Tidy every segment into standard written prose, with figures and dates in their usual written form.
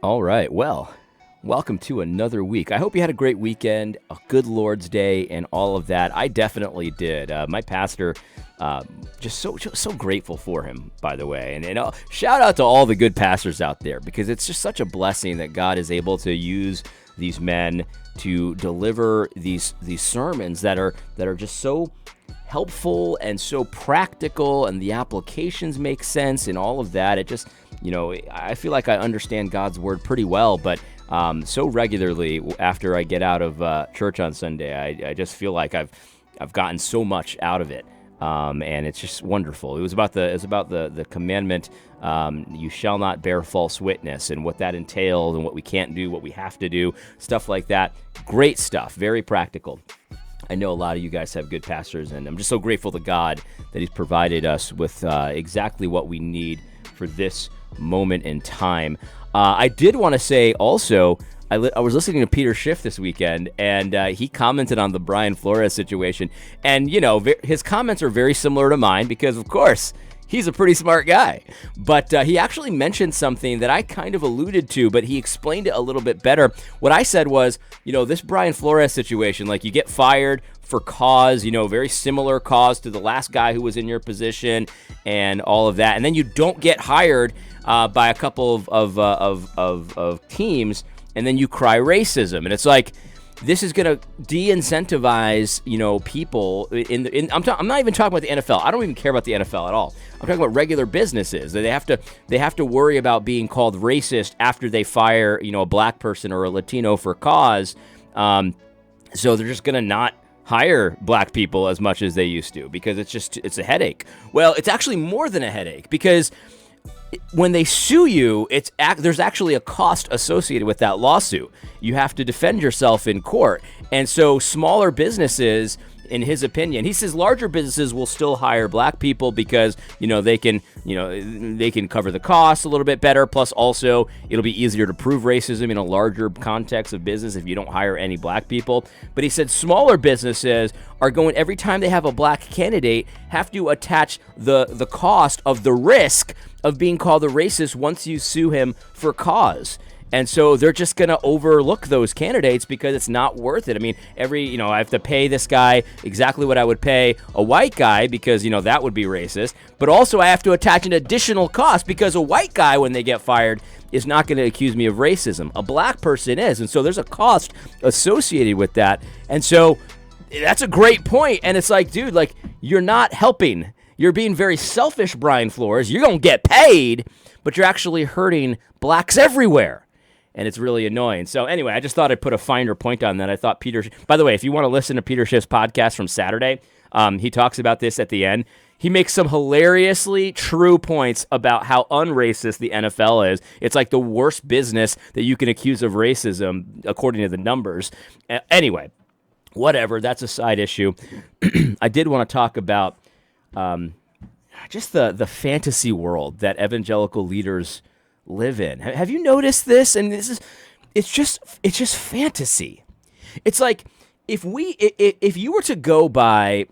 All right. Well, welcome to another week. I hope you had a great weekend, a good Lord's Day, and all of that. I definitely did. My pastor, just so grateful for him, by the way. And shout out to all the good pastors out there, because it's just such a blessing that God is able to use these men to deliver these sermons that are just so helpful and so practical, and the applications make sense and all of that. It just, I feel like I understand God's word pretty well, but so regularly after I get out of church on Sunday, I just feel like I've gotten so much out of it, and it's just wonderful. It was about the commandment, you shall not bear false witness, and what that entails, and what we can't do, what we have to do, stuff like that. Great stuff, very practical. I know a lot of you guys have good pastors, and I'm just so grateful to God that He's provided us with exactly what we need for this moment in time. I did want to say also, I was listening to Peter Schiff this weekend, and he commented on the Brian Flores situation. And, his comments are very similar to mine because, of course, he's a pretty smart guy. But he actually mentioned something that I kind of alluded to, but he explained it a little bit better. What I said was, this Brian Flores situation, like you get fired for cause, very similar cause to the last guy who was in your position and all of that. And then you don't get hired by a couple of teams, and then you cry racism. And it's like, this is going to de-incentivize, people I'm not even talking about the NFL. I don't even care about the NFL at all. I'm talking about regular businesses. They have to worry about being called racist after they fire, a black person or a Latino for cause. So they're just going to not hire black people as much as they used to, because it's a headache. Well, it's actually more than a headache, because when they sue you, there's actually a cost associated with that lawsuit. You have to defend yourself in court. And so smaller businesses, in his opinion, he says larger businesses will still hire black people because, they can cover the costs a little bit better. Plus also it'll be easier to prove racism in a larger context of business if you don't hire any black people. But he said smaller businesses are going, every time they have a black candidate, have to attach the cost of the risk of being called a racist once you sue him for cause. And so they're just going to overlook those candidates because it's not worth it. I mean, I have to pay this guy exactly what I would pay a white guy because, that would be racist. But also I have to attach an additional cost because a white guy, when they get fired, is not going to accuse me of racism. A black person is. And so there's a cost associated with that. And so that's a great point. And it's like, dude, like, you're not helping. You're being very selfish, Brian Flores. You're going to get paid, but you're actually hurting blacks everywhere. And it's really annoying. So anyway, I just thought I'd put a finer point on that. I thought by the way, if you want to listen to Peter Schiff's podcast from Saturday, he talks about this at the end. He makes some hilariously true points about how unracist the NFL is. It's like the worst business that you can accuse of racism, according to the numbers. Anyway, whatever. That's a side issue. I did want to talk about just the fantasy world that evangelical leaders live in. Have you noticed this? And it's just fantasy. It's like if you were to go by,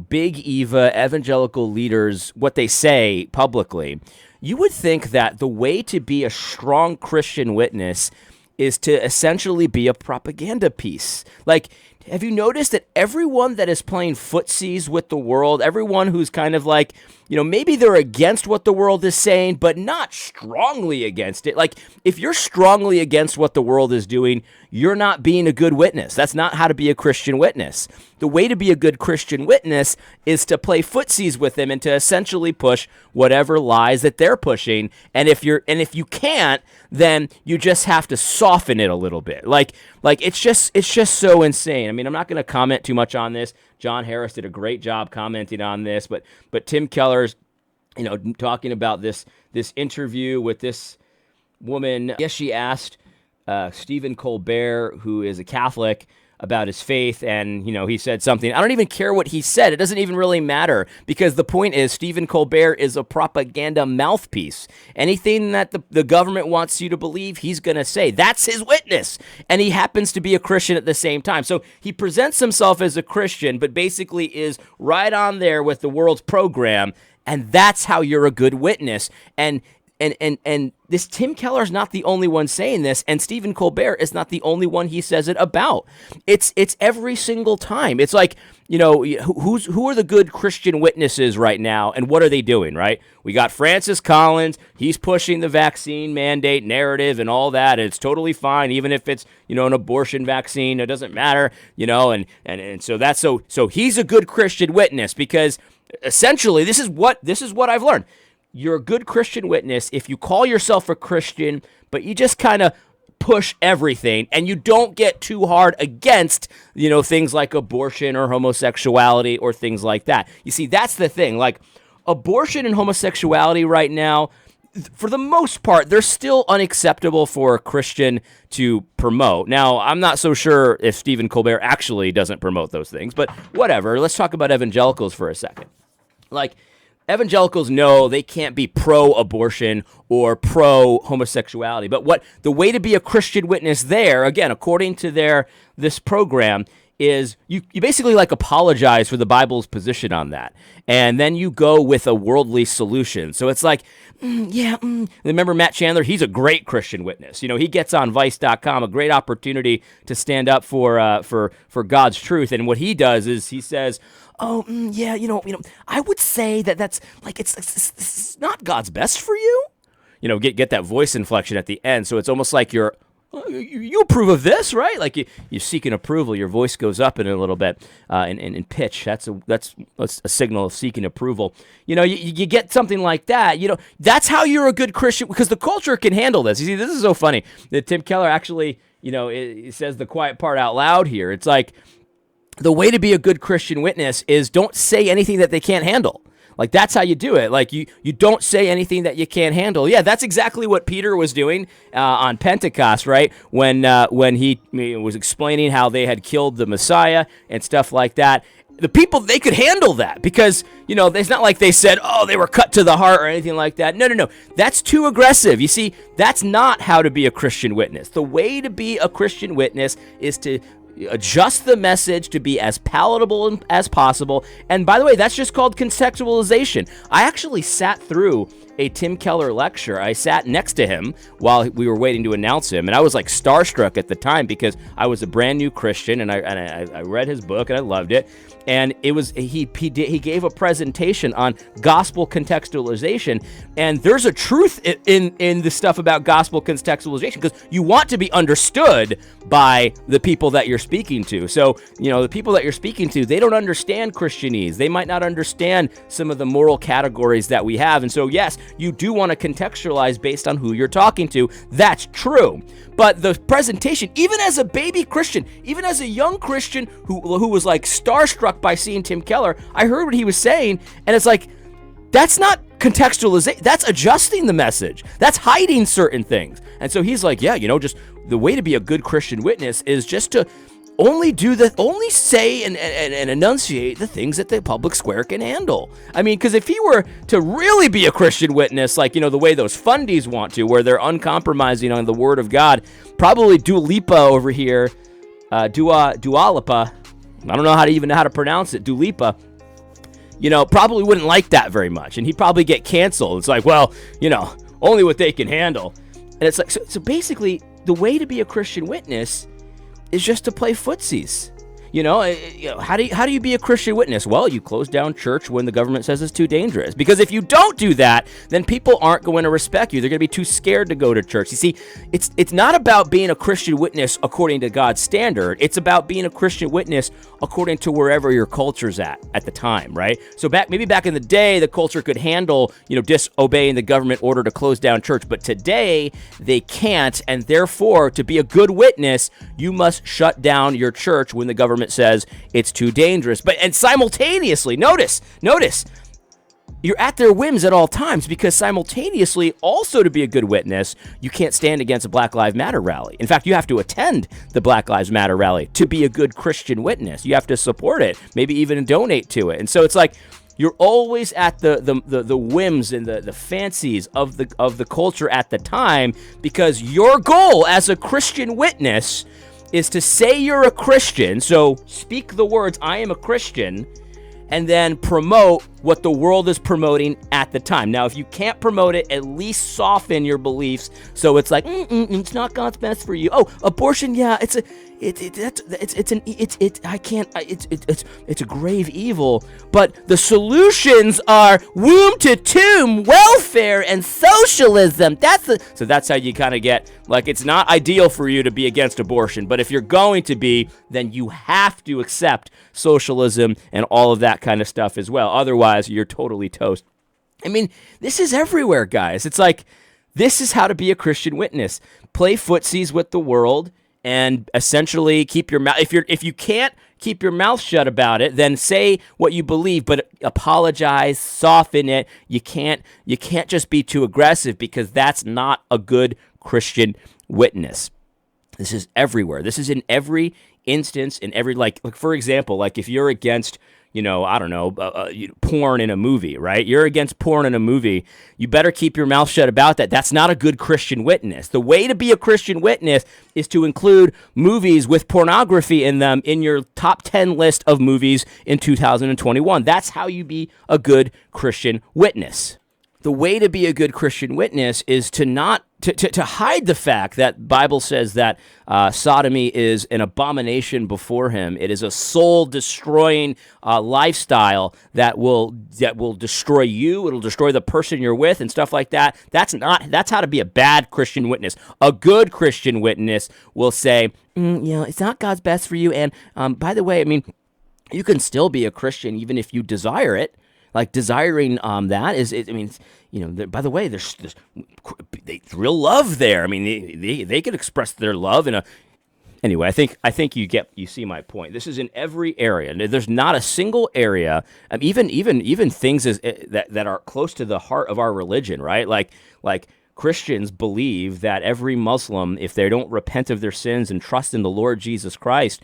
Big Eva evangelical leaders, what they say publicly, you would think that the way to be a strong Christian witness is to essentially be a propaganda piece. Like, have you noticed that everyone that is playing footsies with the world, everyone who's kind of like, maybe they're against what the world is saying, but not strongly against it. Like, if you're strongly against what the world is doing, you're not being a good witness. That's not how to be a Christian witness. The way to be a good Christian witness is to play footsies with them and to essentially push whatever lies that they're pushing. And if you can't, then you just have to soften it a little bit. Like it's just so insane. I mean, I'm not going to comment too much on this. John Harris did a great job commenting on this, but Tim Keller's, talking about this interview with this woman. Yes, she asked Stephen Colbert, who is a Catholic, about his faith, and, he said something. I don't even care what he said. It doesn't even really matter, because the point is Stephen Colbert is a propaganda mouthpiece. Anything that the government wants you to believe, he's going to say. That's his witness, and he happens to be a Christian at the same time. So he presents himself as a Christian, but basically is right on there with the world's program, and that's how you're a good witness. And And this Tim Keller's not the only one saying this, and Stephen Colbert is not the only one he says it about. It's every single time. It's like, who are the good Christian witnesses right now, and what are they doing, right? We got Francis Collins. He's pushing the vaccine mandate narrative and all that, and it's totally fine, even if it's, an abortion vaccine. It doesn't matter, and so that's so he's a good Christian witness, because essentially this is what I've learned. You're a good Christian witness if you call yourself a Christian, but you just kind of push everything and you don't get too hard against, things like abortion or homosexuality or things like that. You see, that's the thing. Like, abortion and homosexuality right now, for the most part, they're still unacceptable for a Christian to promote. Now, I'm not so sure if Stephen Colbert actually doesn't promote those things, but whatever. Let's talk about evangelicals for a second. Like, evangelicals know they can't be pro-abortion or pro-homosexuality, but the way to be a Christian witness there, again, according to this program, is you basically like apologize for the Bible's position on that, and then you go with a worldly solution. So it's like, remember Matt Chandler? He's a great Christian witness. He gets on Vice.com, a great opportunity to stand up for God's truth, and what he does is he says, I would say that's like it's not God's best for you. Get that voice inflection at the end, so it's almost like you approve of this, right? Like you seek an approval. Your voice goes up in a little bit in pitch. That's a signal of seeking approval. You get something like that. That's how you're a good Christian, because the culture can handle this. You see, this is so funny that Tim Keller actually, it says the quiet part out loud here. It's like, the way to be a good Christian witness is don't say anything that they can't handle. Like, that's how you do it. Like, you don't say anything that you can't handle. Yeah, that's exactly what Peter was doing on Pentecost, right? When he was explaining how they had killed the Messiah and stuff like that. The people, they could handle that because, it's not like they said, they were cut to the heart or anything like that. No. That's too aggressive. You see, that's not how to be a Christian witness. The way to be a Christian witness is to adjust the message to be as palatable as possible. And by the way, that's just called contextualization. I actually sat through a Tim Keller lecture. I sat next to him while we were waiting to announce him, and I was like starstruck at the time because I was a brand new Christian, and I read his book and I loved it. And it was he gave a presentation on gospel contextualization, and there's a truth in the stuff about gospel contextualization, because you want to be understood by the people that you're speaking to. So the people that you're speaking to, they don't understand Christianese. They might not understand some of the moral categories that we have, and so yes, you do want to contextualize based on who you're talking to. That's true. But the presentation, even as a baby Christian, even as a young Christian who was like starstruck by seeing Tim Keller, I heard what he was saying, and it's like, that's not contextualization. That's adjusting the message. That's hiding certain things. And so he's like, just the way to be a good Christian witness is just to only say and enunciate the things that the public square can handle. I mean, because if he were to really be a Christian witness, like, the way those fundies want to, where they're uncompromising on the word of God, probably Dua Lipa over here, Dua Lipa, I don't know how to pronounce it, Dua Lipa, probably wouldn't like that very much, and he'd probably get canceled. It's like, well, only what they can handle. And it's like, so basically, the way to be a Christian witness is just to play footsies. How do you be a Christian witness? Well, you close down church when the government says it's too dangerous. Because if you don't do that, then people aren't going to respect you. They're going to be too scared to go to church. You see, it's not about being a Christian witness according to God's standard. It's about being a Christian witness according to wherever your culture's at the time, right? So maybe back in the day, the culture could handle, disobeying the government order to close down church. But today, they can't. And therefore, to be a good witness, you must shut down your church when the government says it's too dangerous. And simultaneously, notice, you're at their whims at all times, because simultaneously, also to be a good witness, you can't stand against a Black Lives Matter rally. In fact, you have to attend the Black Lives Matter rally to be a good Christian witness. You have to support it, maybe even donate to it. And so it's like, you're always at the whims and the fancies of the culture at the time, because your goal as a Christian witness is to say you're a Christian, so speak the words, I am a Christian, and then promote what the world is promoting at the time. Now, if you can't promote it, at least soften your beliefs so it's like, it's not God's best for you. Oh, abortion, yeah, it's a grave evil. But the solutions are womb to tomb welfare and socialism. So that's how you kind of get, like, it's not ideal for you to be against abortion, but if you're going to be, then you have to accept socialism and all of that kind of stuff as well. Otherwise, you're totally toast. I mean, this is everywhere, guys. It's like, this is how to be a Christian witness. Play footsies with the world and essentially keep your mouth. If you can't keep your mouth shut about it, then say what you believe, but apologize, soften it. You can't just be too aggressive, because that's not a good Christian witness. This is everywhere. This is in every instance, in every, like for example, like if you're against, porn in a movie, right? You're against porn in a movie. You better keep your mouth shut about that. That's not a good Christian witness. The way to be a Christian witness is to include movies with pornography in them in your top 10 list of movies in 2021. That's how you be a good Christian witness. The way to be a good Christian witness is to not to hide the fact that Bible says that sodomy is an abomination before him. It is a soul-destroying lifestyle that will destroy you. It'll destroy the person you're with and stuff like that. That's how to be a bad Christian witness. A good Christian witness will say, it's not God's best for you. And by the way, I mean, you can still be a Christian even if you desire it. Like, desiring that is, by the way, there's real love there. I mean, they could express their love in a. Anyway, I think you see my point. This is in every area. There's not a single area, even things that are close to the heart of our religion, right? Like Christians believe that every Muslim, if they don't repent of their sins and trust in the Lord Jesus Christ,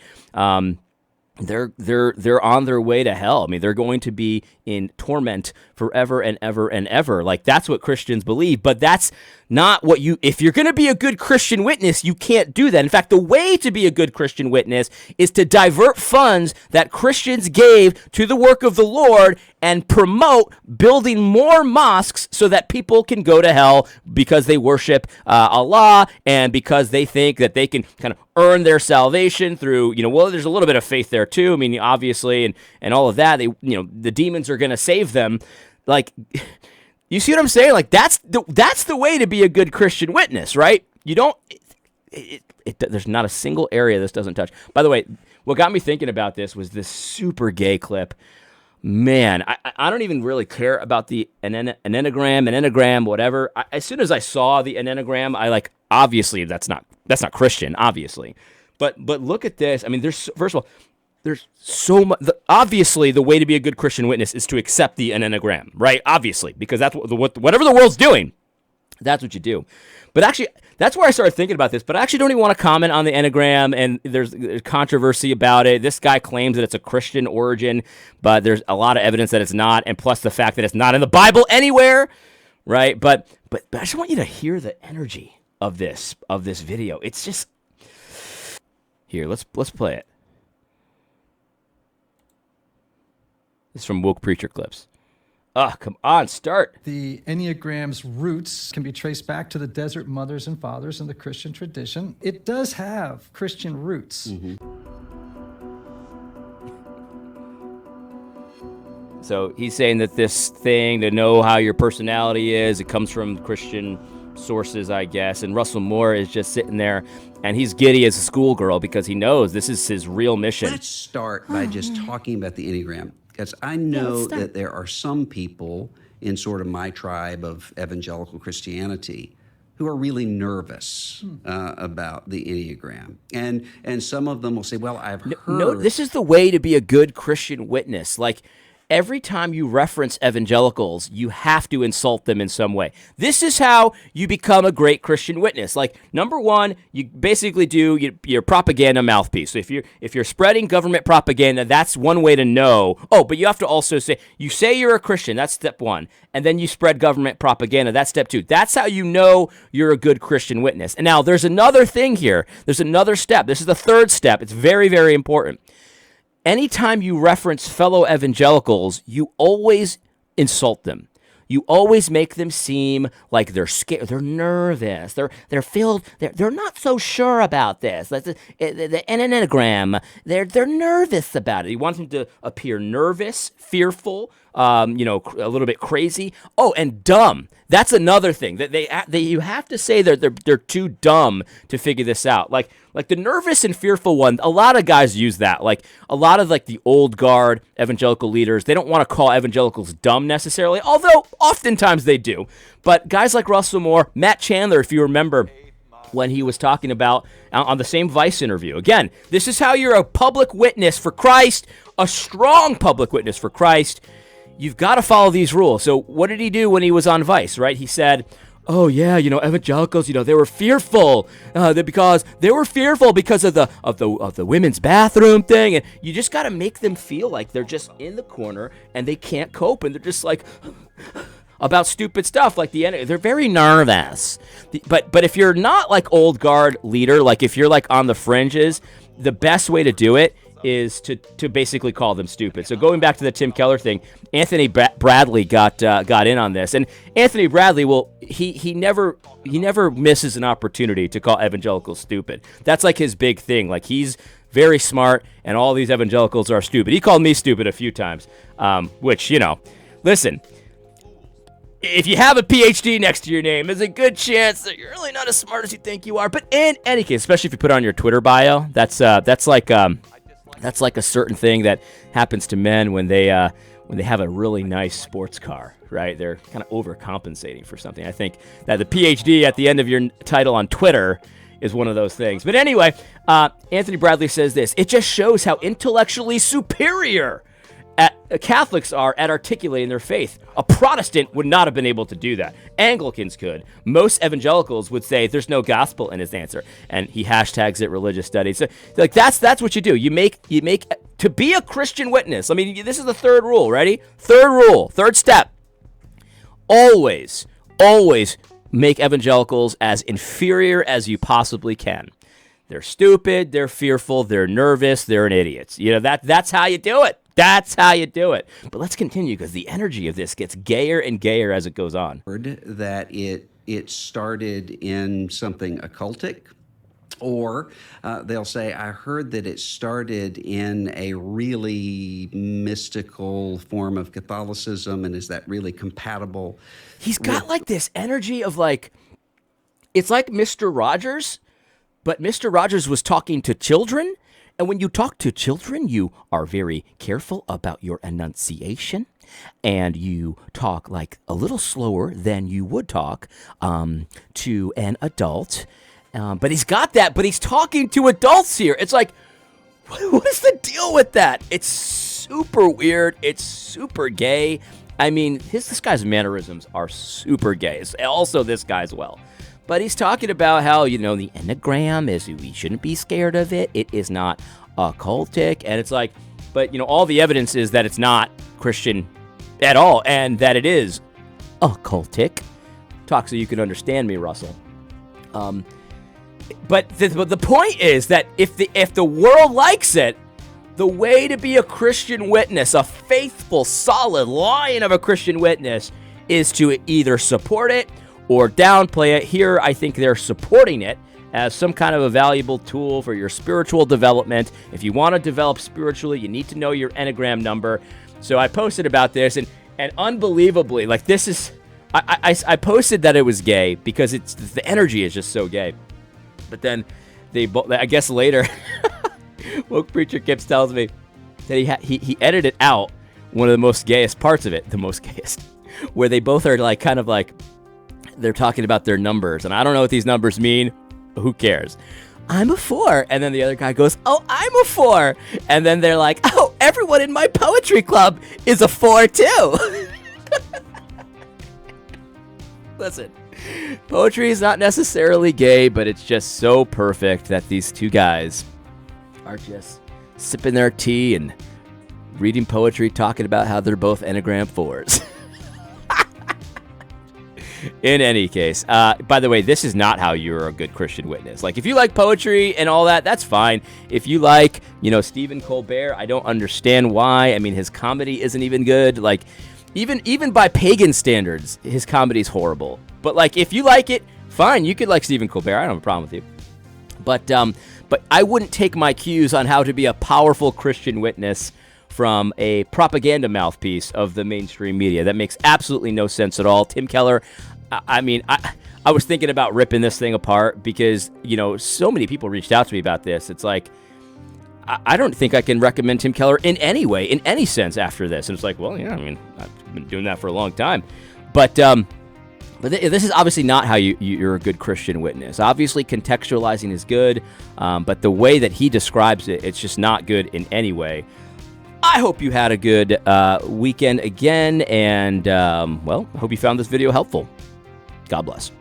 they're on their way to hell. I mean, they're going to be in torment forever and ever and ever. Like, that's what Christians believe, but that's not what if you're going to be a good Christian witness, you can't do that. In fact, the way to be a good Christian witness is to divert funds that Christians gave to the work of the Lord and promote building more mosques so that people can go to hell because they worship Allah and because they think that they can kind of earn their salvation through, there's a little bit of faith there too. I mean, obviously, and all of that, the demons are going to save them. Like, you see what I'm saying? Like, that's the way to be a good Christian witness, right? You don't. There's not a single area this doesn't touch. By the way, what got me thinking about this was this super gay clip. Man, I don't even really care about the Enneagram, whatever. As soon as I saw the Enneagram, obviously that's not Christian, obviously. But look at this. I mean, first of all, there's so much. Obviously, the way to be a good Christian witness is to accept the Enneagram, right? Obviously, because that's whatever the world's doing, that's what you do. But actually, that's where I started thinking about this. But I actually don't even want to comment on the Enneagram, and there's controversy about it. This guy claims that it's a Christian origin, but there's a lot of evidence that it's not, and plus the fact that it's not in the Bible anywhere, right? But I just want you to hear the energy of this video. It's just here. Let's play it. This is from Woke Preacher Clips. Come on, start. The Enneagram's roots can be traced back to the desert mothers and fathers in the Christian tradition. It does have Christian roots. Mm-hmm. So he's saying that this thing to know how your personality is, it comes from Christian sources, I guess. And Russell Moore is just sitting there, and he's giddy as a schoolgirl because he knows this is his real mission. Let's start by just talking about the Enneagram. Because I know that there are some people in sort of my tribe of evangelical Christianity who are really nervous about the Enneagram. And some of them will say, well, I've heard... No, this is the way to be a good Christian witness. Like, every time you reference evangelicals, you have to insult them in some way. This is how you become a great Christian witness. Like, number one, you basically do your propaganda mouthpiece. So if you're spreading government propaganda, that's one way to know. Oh, but you have to also say you're a Christian. That's step one. And then you spread government propaganda. That's step two. That's how you know you're a good Christian witness. And now there's another thing here. There's another step. This is the third step. It's very, very important. anytime you reference fellow evangelicals, you always insult them. You always make them seem like they're scared, they're nervous, they're filled, they're not so sure about this. The Enneagram, they're nervous about it. You want them to appear nervous, fearful, a little bit crazy. Oh, and dumb. That's another thing that they you have to say they're too dumb to figure this out. Like the nervous and fearful one, a lot of guys use that. Like a lot of like the old guard evangelical leaders, they don't want to call evangelicals dumb necessarily, although oftentimes they do. But guys like Russell Moore, Matt Chandler, if you remember when he was talking about on the same Vice interview, again, this is how you're a public witness for Christ, a strong public witness for Christ. You've got to follow these rules. So what did he do when he was on Vice, right? He said, oh, yeah, evangelicals, they were fearful because of the women's bathroom thing. And you just got to make them feel like they're just in the corner and they can't cope. And they're just like about stupid stuff like they're very nervous. But if you're not like old guard leader, like if you're like on the fringes, the best way to do it is to basically call them stupid. So going back to the Tim Keller thing, Anthony Bradley got in on this, and Anthony Bradley he never misses an opportunity to call evangelicals stupid. That's like his big thing. Like he's very smart, and all these evangelicals are stupid. He called me stupid a few times, which listen. If you have a PhD next to your name, there's a good chance that you're really not as smart as you think you are. But in any case, especially if you put it on your Twitter bio, that's like a certain thing that happens to men when they have a really nice sports car, right? They're kind of overcompensating for something. I think that the PhD at the end of your title on Twitter is one of those things. But anyway, Anthony Bradley says this: it just shows how intellectually superior Catholics are at articulating their faith. A Protestant would not have been able to do that. Anglicans could. Most evangelicals would say there's no gospel in his answer, and he hashtags it religious studies. So, like that's what you do. You make to be a Christian witness. I mean, this is the third rule. Ready? Third step. Always make evangelicals as inferior as you possibly can. They're stupid. They're fearful. They're nervous. They're an idiots. That's how you do it. That's how you do it. But let's continue because the energy of this gets gayer and gayer as it goes on. That it started in something occultic, or they'll say, I heard that it started in a really mystical form of Catholicism, and is that really compatible? He's got like this energy of like, it's like Mr. Rogers, but Mr. Rogers was talking to children. And when you talk to children, you are very careful about your enunciation, and you talk like a little slower than you would talk to an adult. But he's got that, but he's talking to adults here. It's like, what is the deal with that? It's super weird. It's super gay. I mean, this guy's mannerisms are super gay. Also, this guy as well. But he's talking about how, the Enneagram is, we shouldn't be scared of it. It is not occultic. And it's like, but, all the evidence is that it's not Christian at all and that it is occultic. Talk so you can understand me, Russell. But the point is that if the world likes it, the way to be a Christian witness, a faithful, solid lion of a Christian witness, is to either support it or downplay it. Here, I think they're supporting it as some kind of a valuable tool for your spiritual development. If you want to develop spiritually, you need to know your Enneagram number. So I posted about this, and unbelievably, like this is, I posted that it was gay because the energy is just so gay. But then I guess later, Woke Preacher Kips tells me that he edited out one of the most gayest parts of it, the most gayest, where they both are like kind of like, they're talking about their numbers, and I don't know what these numbers mean. Who cares? I'm a 4. And then the other guy goes, oh, I'm a 4. And then they're like, oh, everyone in my poetry club is a 4 too. Listen, poetry is not necessarily gay, but it's just so perfect that these two guys are just sipping their tea and reading poetry, talking about how they're both Enneagram 4s. In any case, by the way, this is not how you're a good Christian witness. Like, if you like poetry and all that, that's fine. If you like, Stephen Colbert, I don't understand why. I mean, his comedy isn't even good. Like, even by pagan standards, his comedy's horrible. But like, if you like it, fine. You could like Stephen Colbert. I don't have a problem with you. But I wouldn't take my cues on how to be a powerful Christian witness from a propaganda mouthpiece of the mainstream media. That makes absolutely no sense at all. Tim Keller, I mean, I was thinking about ripping this thing apart because, so many people reached out to me about this. It's like, I don't think I can recommend Tim Keller in any way, in any sense after this. And it's like, well, yeah, I mean, I've been doing that for a long time. But this is obviously not how you're a good Christian witness. Obviously, contextualizing is good, but the way that he describes it, it's just not good in any way. I hope you had a good weekend again, and, I hope you found this video helpful. God bless.